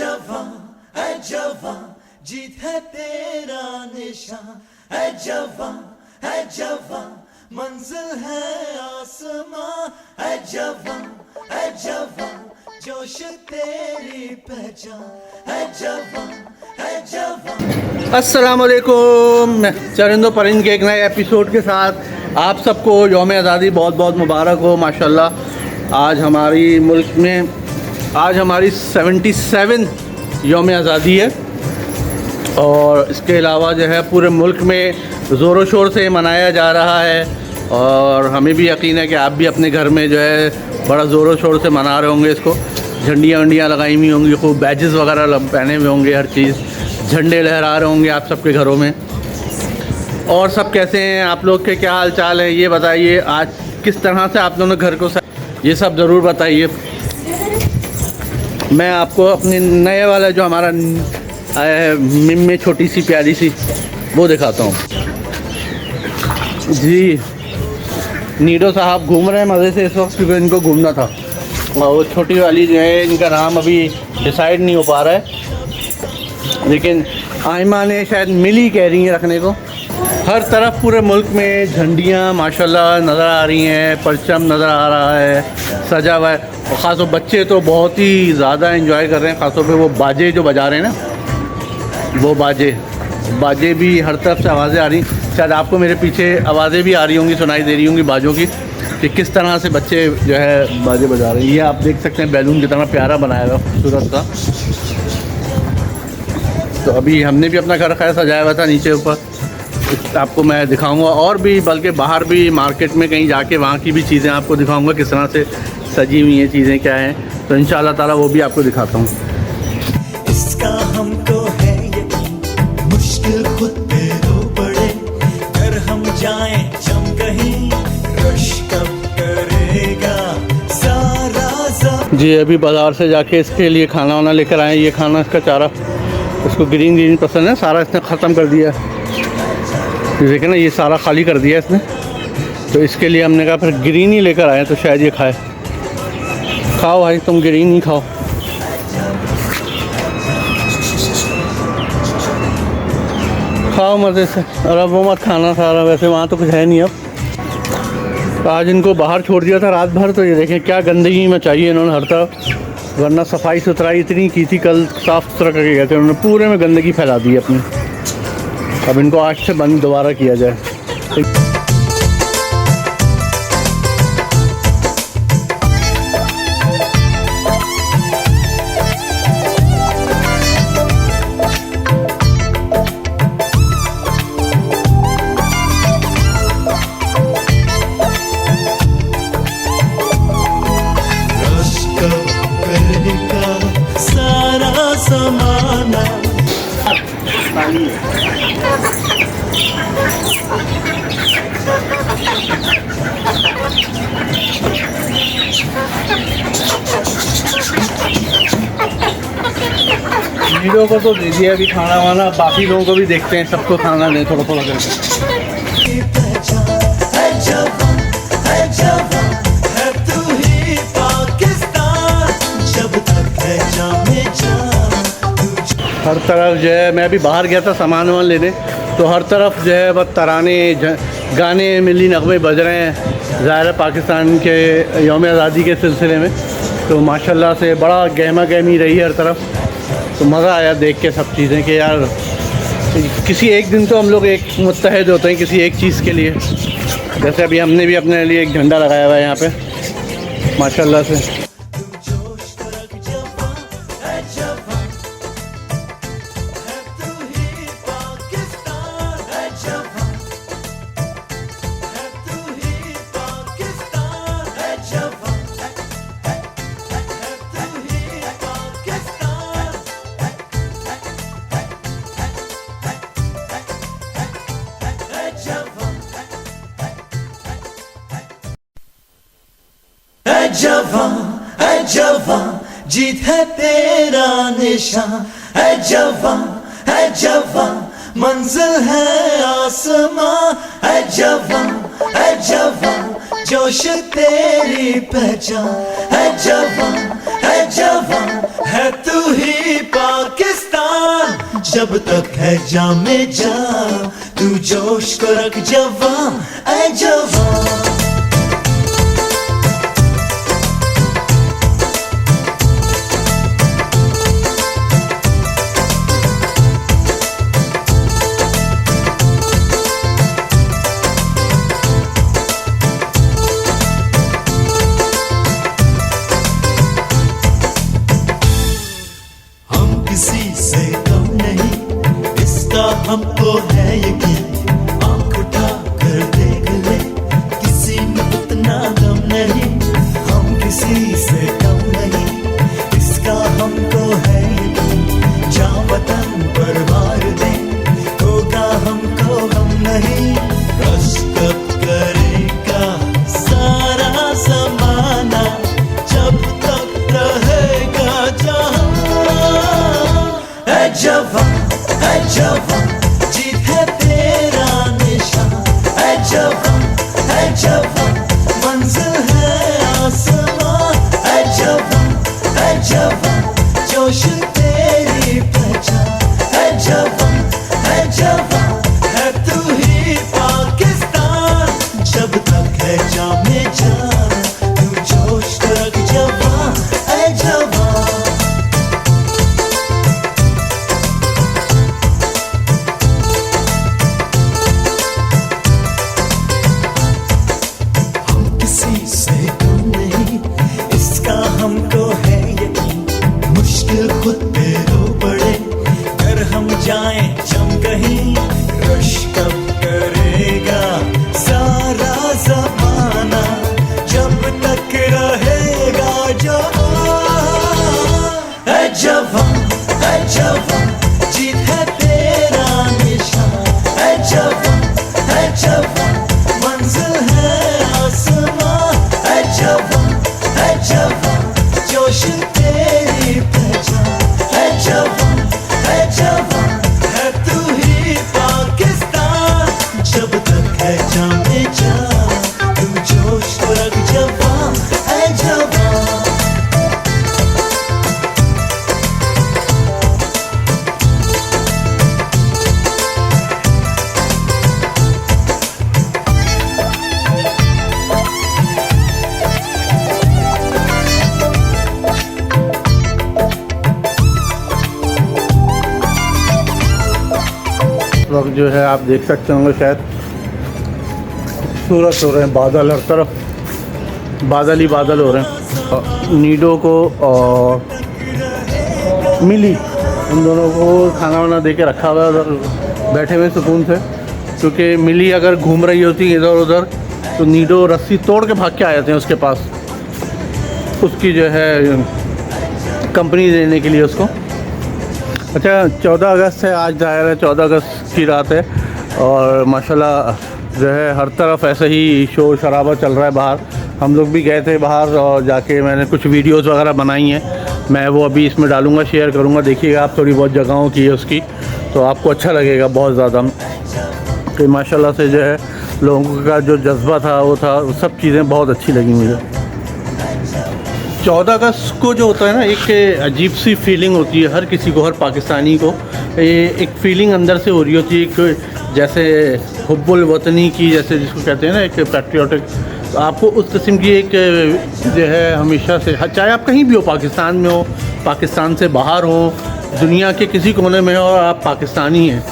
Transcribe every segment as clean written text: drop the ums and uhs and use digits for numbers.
जवां जीत है तेरा निशान है जवां मंजिल है आसमां है जवां जोश तेरी पहचान है जवां अस्सलाम वालेकुम। चरिंदो परिंद के एक नए एपिसोड के साथ आप सबको यौम आज़ादी बहुत बहुत मुबारक हो। माशाल्लाह आज हमारी मुल्क में आज हमारी 77 यौम आज़ादी है और इसके अलावा जो है पूरे मुल्क में ज़ोरों शोर से मनाया जा रहा है और हमें भी यकीन है कि आप भी अपने घर में जो है बड़ा ज़ोरों शोर से मना रहे होंगे इसको। झंडियाँ वंडियाँ लगाई हुई होंगी, खूब बैजेस वगैरह पहने हुए होंगे, हर चीज़ झंडे लहरा रहे होंगे आप सबके घरों में। और सब कैसे हैं आप लोग के, क्या हाल चाल है ये बताइए। आज किस तरह से आप लोगों ने घर को ये सब ज़रूर बताइए। मैं आपको अपने नए वाला जो हमारा आया है मिम्मी छोटी सी प्यारी सी वो दिखाता हूँ जी। नीडो साहब घूम रहे हैं मज़े से इस वक्त क्योंकि इनको घूमना था और वो छोटी वाली जो है इनका नाम अभी डिसाइड नहीं हो पा रहा है, लेकिन आयमा ने शायद मिली कह रही हैं रखने को। हर तरफ पूरे मुल्क में झंडियाँ माशाल्लाह नज़र आ रही हैं, परचम नज़र आ रहा है, सजा हुआ है। और ख़ास तौर बच्चे तो बहुत ही ज़्यादा एंजॉय कर रहे हैं, ख़ासतौर पे वो बाजे जो बजा रहे हैं ना, वो बाजे भी हर तरफ से आवाज़ें आ रही। शायद आपको मेरे पीछे आवाज़ें भी आ रही होंगी, सुनाई दे रही होंगी बाजों की, कि किस तरह से बच्चे जो है बाजे बजा रहे हैं। ये आप देख सकते हैं बैलून कितना प्यारा बनाया हुआ खूबसूरत सा। तो अभी हमने भी अपना घर खैर सजाया हुआ था नीचे ऊपर, आपको मैं दिखाऊंगा और भी, बल्कि बाहर भी मार्केट में कहीं जाके वहाँ की भी चीज़ें आपको दिखाऊंगा किस तरह से सजी हुई हैं चीज़ें क्या हैं। तो इंशाअल्लाह ताला वो भी आपको दिखाता हूँ। इसका हमको है यकीन मुश्किल खुद पे रो पड़े अगर हम जाएं जम कहीं रश कब करेगा सारा जी अभी बाज़ार से जाके इसके लिए खाना वाना लेकर आए। ये खाना इसका चारा, इसको ग्रीन पसंद है, सारा इसने ख़त्म कर दिया। देखें ना ये सारा खाली कर दिया इसने, तो इसके लिए हमने कहा फिर ग्रीन ही लेकर आए तो शायद ये खाए। खाओ भाई तुम ग्रीन ही खाओ। खाओ मज़े से। और अब वो मत खाना सारा, वैसे वहाँ तो कुछ है नहीं। अब आज इनको बाहर छोड़ दिया था रात भर, तो ये देखें क्या गंदगी मचाई है इन्होंने हर तरफ, वरना सफाई सुथराई इतनी की थी, कल साफ़ सुथरा करके गए थे, उन्होंने पूरे में गंदगी फैला दी अपनी। अब इनको आज से बंद दोबारा किया जाए। सारा समाना नीडो को तो दे दिया अभी खाना वाना, बाकी लोगों को भी देखते हैं, सबको खाना दें थोड़ा थोड़ा करके। हर तरफ जो है, मैं अभी बाहर गया था सामान वामान लेने, तो हर तरफ जो है बस तराने गाने मिली नगमे बज रहे हैं ज़ाहिर पाकिस्तान के यौम आज़ादी के सिलसिले में। तो माशाल्लाह से बड़ा गहमा गहमी रही हर तरफ। तो मज़ा आया देख के सब चीज़ें कि यार किसी एक दिन तो हम लोग एक मुत्तहद होते हैं किसी एक चीज़ के लिए। जैसे अभी हमने भी अपने लिए एक झंडा लगाया हुआ है यहाँ पे माशाल्लाह से। जवां जीत है तेरा निशान है जवां मंजिल है आसमां है जवां जोश तेरी पहचान है जवां है तू ही जब तक है जामे जा, तू जोश को रख जवान, ऐ जवान। किसी से कम नहीं, इसका हमको है यकीन। आंख उठा कर देख ले, किसी में उतना दम नहीं। हम किसी से कम नहीं, इसका हमको है यकीन। जा वतन पर वार दे, होगा हमको हम नहीं। रश कब करेगा सारा जमाना, जब तक रहेगा जहां। ऐ जवान, जीत है तेरा निशान। ऐ जवान, मंजिल है आसमान। ऐ जवान, जोश तेरी पहचान। ऐ जवान, है तू ही पाकिस्तान। जब तक है जामे जा, तू जोश को रख जवान। ऐ जवान। हमको है यकीन, मुश्किल खुद पे रो पड़े, अगर हम जाएं जम कहीं। रश कब करेगा सारा ज़माना, जब तक रहेगा जवान। ऐ जवान, जीत है तेरा निशान। ऐ जवान, मंजिल है आसमान। ऐ जवान, जोश तेरी पहचान। ऐ जवान, है तू ही पाकिस्तान। जब तक है जामे जा, तू जोश को रख जवान। ऐ जवान। वक्त जो है आप देख सकते होंगे, शायद खूबसूरत हो रहे हैं बादल, हर तरफ बादल ही बादल हो रहे हैं। नीडो को और मिली, उन दोनों को खाना वाना दे के रखा हुआ है उधर, बैठे हुए सुकून से। क्योंकि मिली अगर घूम रही होती इधर उधर, तो नीडो रस्सी तोड़ के भाग के आ जाते हैं उसके पास, उसकी जो है कंपनी देने के लिए उसको। अच्छा, 14 अगस्त है आज, ज़ाहिर है 14 अगस्त की रात है, और माशाल्लाह जो है हर तरफ ऐसे ही शोर शराबा चल रहा है बाहर। हम लोग भी गए थे बाहर और जाके मैंने कुछ वीडियोस वगैरह बनाई हैं, मैं वो अभी इसमें डालूँगा, शेयर करूँगा। देखिएगा आप, थोड़ी बहुत जगहों की है उसकी, तो आपको अच्छा लगेगा बहुत ज़्यादा। कि माशाल्लाह से जो है लोगों का जो जज्बा था वो था, सब चीज़ें बहुत अच्छी लगी मुझे। 14 अगस्त को जो होता है ना, एक अजीब सी फीलिंग होती है हर किसी को, हर पाकिस्तानी को। ये एक फीलिंग अंदर से हो रही होती है, जैसे हुब्बुल वतनी की, जैसे जिसको कहते हैं ना, एक पैट्रियोटिक। तो आपको उस किस्म की एक जो है हमेशा से, चाहे आप कहीं भी हो, पाकिस्तान में हो, पाकिस्तान से बाहर हो, दुनिया के किसी कोने में हो और आप पाकिस्तानी हैं,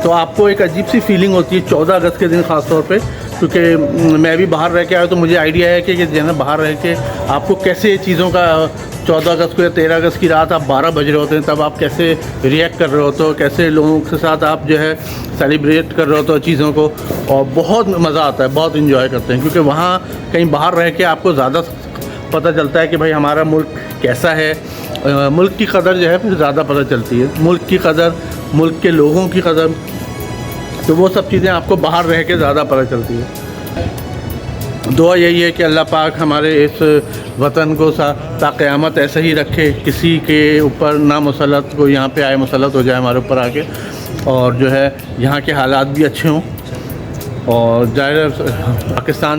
तो आपको एक अजीब सी फीलिंग होती है 14 अगस्त के दिन ख़ास तौर पे। क्योंकि मैं भी बाहर रह के आया, तो मुझे आइडिया है कि जो है ना, बाहर रह के आपको कैसे चीज़ों का 14 अगस्त को या 13 अगस्त की रात आप 12 बज रहे होते हैं, तब आप कैसे रिएक्ट कर रहे होते हो, कैसे लोगों के साथ आप जो है सेलिब्रेट कर रहे होते हो चीज़ों को, और बहुत मज़ा आता है, बहुत इन्जॉय करते हैं। क्योंकि वहाँ कहीं बाहर रह के आपको ज़्यादा पता चलता है कि भाई हमारा मुल्क कैसा है, मुल्क की कदर जो है फिर ज़्यादा पता चलती है, मुल्क की कदर, मुल्क के लोगों की कदर, तो वो सब चीज़ें आपको बाहर रह के ज़्यादा पता चलती है। दुआ यही है कि अल्लाह पाक हमारे इस वतन को ता क़यामत ऐसे ही रखे, किसी के ऊपर ना मुसल्लत को यहाँ पे आए, मुसल्लत हो जाए हमारे ऊपर आके, और जो है यहाँ के हालात भी अच्छे हों। और ज़ाहिर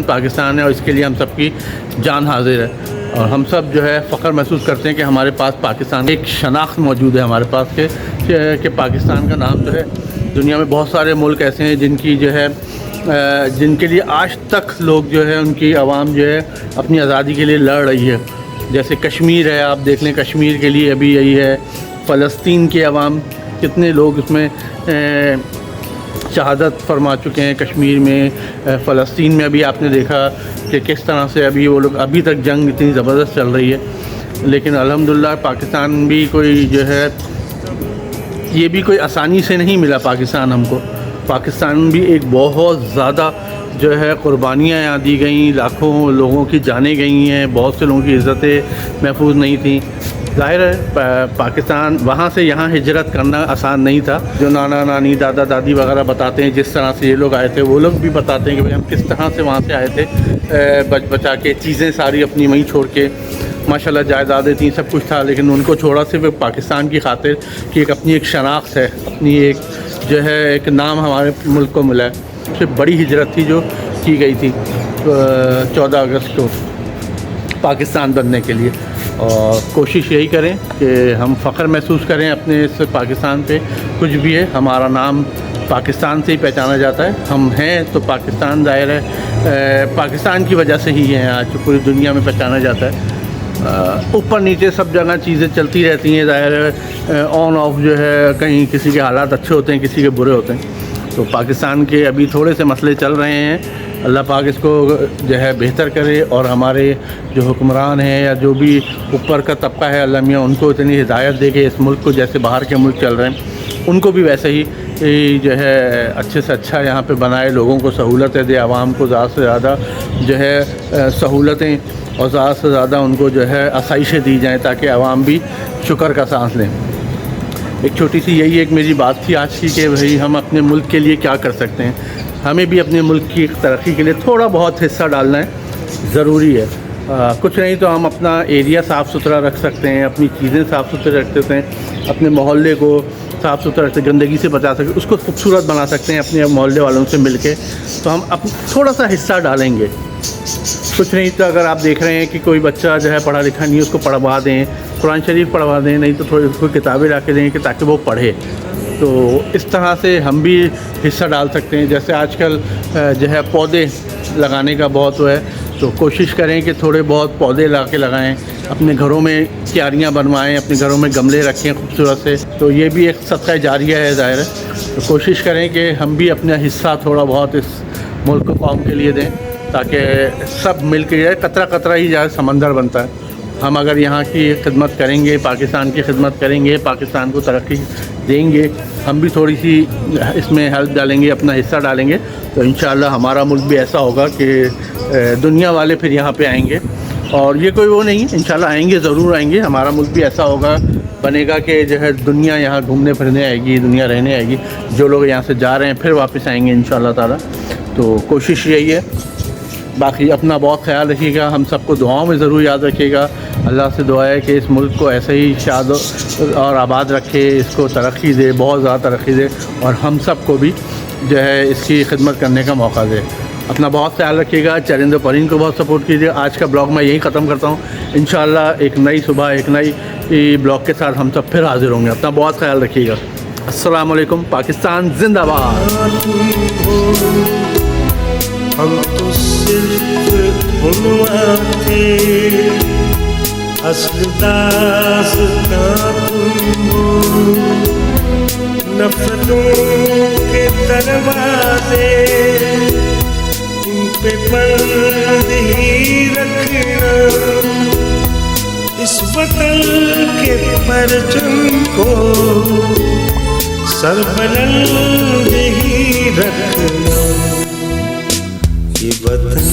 पाकिस्तान है और इसके लिए हम सबकी जान हाजिर है। और हम सब जो है फ़ख्र महसूस करते हैं कि हमारे पास पाकिस्तान एक शनाख्त मौजूद है हमारे पास कि पाकिस्तान का नाम जो है, दुनिया में बहुत सारे मुल्क ऐसे हैं जिनकी जो है जिनके लिए आज तक लोग जो है उनकी आवाम जो है अपनी आज़ादी के लिए लड़ रही है। जैसे कश्मीर है, आप देख लें कश्मीर के लिए अभी यही है। फ़लस्तीन के अवाम कितने लोग उसमें शहादत फरमा चुके हैं कश्मीर में। फ़लस्तीन में अभी आपने देखा कि किस तरह से अभी वो लोग अभी तक जंग इतनी ज़बरदस्त चल रही है। लेकिन अल्हम्दुलिल्लाह पाकिस्तान भी कोई जो है ये भी कोई आसानी से नहीं मिला पाकिस्तान हमको। पाकिस्तान भी एक बहुत ज़्यादा जो है कुर्बानियाँ यहाँ दी गई, लाखों लोगों की जानें गई हैं, बहुत से लोगों की इज़्ज़तें महफूज नहीं थी। ज़ाहिर है पाकिस्तान वहाँ से यहाँ हिजरत करना आसान नहीं था। जो नाना नानी दादा दादी वगैरह बताते हैं जिस तरह से ये लोग आए थे, वो लोग भी बताते हैं कि भाई हम किस तरह से वहाँ से आए थे, बच बचा के चीज़ें सारी अपनी वहीं छोड़ के। माशाल्लाह जायदादें थी, सब कुछ था, लेकिन उनको छोड़ा सिर्फ पाकिस्तान की खातिर कि एक अपनी एक शनाख्त है, अपनी एक जो है एक नाम हमारे मुल्क को मिला है। सबसे बड़ी हिजरत थी जो की गई थी 14 अगस्त को पाकिस्तान बनने के लिए। और कोशिश यही करें कि हम फ़ख्र महसूस करें अपने इस पाकिस्तान पे। कुछ भी है, हमारा नाम पाकिस्तान से ही पहचाना जाता है। हम हैं तो पाकिस्तान, ज़ाहिर है पाकिस्तान की वजह से ही हैं, आज पूरी दुनिया में पहचाना जाता है। ऊपर नीचे सब जगह चीज़ें चलती रहती हैं, ज़ाहिर है ऑन ऑफ जो है, कहीं किसी के हालात अच्छे होते हैं, किसी के बुरे होते हैं। तो पाकिस्तान के अभी थोड़े से मसले चल रहे हैं, अल्लाह पाक इसको जो है बेहतर करे। और हमारे जो हुक्मरान हैं या जो भी ऊपर का तबका है, अल्लाह मियाँ उनको इतनी हिदायत दे के इस मुल्क को, जैसे बाहर के मुल्क चल रहे हैं, उनको भी वैसे ही जो है अच्छे से अच्छा यहाँ पे बनाए, लोगों को सहूलतें दे, आवाम को ज़्यादा से ज़्यादा जो है सहूलतें और ज़्यादा से ज़्यादा उनको जो है आसाइशें दी जाएँ, ताकि आवाम भी शुक्र का सांस लें। एक छोटी सी यही एक मेरी बात थी आज की कि भाई हम अपने मुल्क के लिए क्या कर सकते हैं। हमें भी अपने मुल्क की तरक्की के लिए थोड़ा बहुत हिस्सा डालना है, ज़रूरी है। कुछ नहीं तो हम अपना एरिया साफ़ सुथरा रख सकते हैं, अपनी चीज़ें साफ़ सुथरे रख सकते हैं, अपने मोहल्ले को साफ़ सुथरा रखते, गंदगी से बचा सकते, उसको खूबसूरत बना सकते हैं अपने मोहल्ले वालों से मिल के। तो हम थोड़ा सा हिस्सा डालेंगे। कुछ नहीं तो अगर आप देख रहे हैं कि कोई बच्चा जो है पढ़ा लिखा नहीं, उसको पढ़वा दें, कुरान शरीफ पढ़वा दें, नहीं तो थोड़ी उसको किताबें ला के दें कि ताकि वो पढ़े। तो इस तरह से हम भी हिस्सा डाल सकते हैं। जैसे आजकल जो है पौधे लगाने का बहुत है, तो कोशिश करें कि थोड़े बहुत पौधे ला के लगाएँ, अपने घरों में क्यारियाँ बनवाएँ, अपने घरों में गमले रखें खूबसूरत से। तो ये भी एक सदका जारिया है, ज़ाहिर है। तो कोशिश करें कि हम भी अपना हिस्सा थोड़ा बहुत इस मुल्क कौम के लिए दें, ताकि सब मिल के जाए, कतरा कतरा ही जाए समंदर बनता है। हम अगर यहाँ की खिदमत करेंगे, पाकिस्तान की खिदमत करेंगे, पाकिस्तान को तरक्की देंगे, हम भी थोड़ी सी इसमें हेल्प डालेंगे, अपना हिस्सा डालेंगे, तो इंशाअल्लाह हमारा मुल्क भी ऐसा होगा कि दुनिया वाले फिर यहाँ पे आएंगे। और ये कोई वो नहीं है, इंशाअल्लाह आएंगे, ज़रूर आएंगे। हमारा मुल्क भी ऐसा होगा बनेगा कि जो है दुनिया यहाँ घूमने फिरने आएगी, दुनिया रहने आएगी। जो लोग यहाँ से जा रहे हैं फिर वापस आएंगे इंशाअल्लाह ताला। तो कोशिश यही है। बाकी अपना बहुत ख्याल रखिएगा, हम सबको दुआओं में ज़रूर याद रखिएगा। अल्लाह से दुआ है कि इस मुल्क को ऐसे ही शाद और आबाद रखे, इसको तरक्की दे, बहुत ज़्यादा तरक्की दे, और हम सबको भी जो है इसकी खिदमत करने का मौका दे। अपना बहुत ख्याल रखिएगा। चरिंदो परिंद को बहुत सपोर्ट कीजिए। आज का ब्लॉग मैं यहीं ख़त्म करता हूँ। इंशाअल्लाह एक नई सुबह, एक नई ब्लॉग के साथ हम सब फिर हाजिर होंगे। अपना बहुत ख्याल रखिएगा। अस्सलाम वालेकुम। पाकिस्तान जिंदाबाद। हम तो सिर्फ उन्वान थे, असल दास्तां तुम हो। नफरतों के दरवाजे, इन पे बंद ही रखना, इस वतन के परचम को सरबलंद ही रखना। ये वतन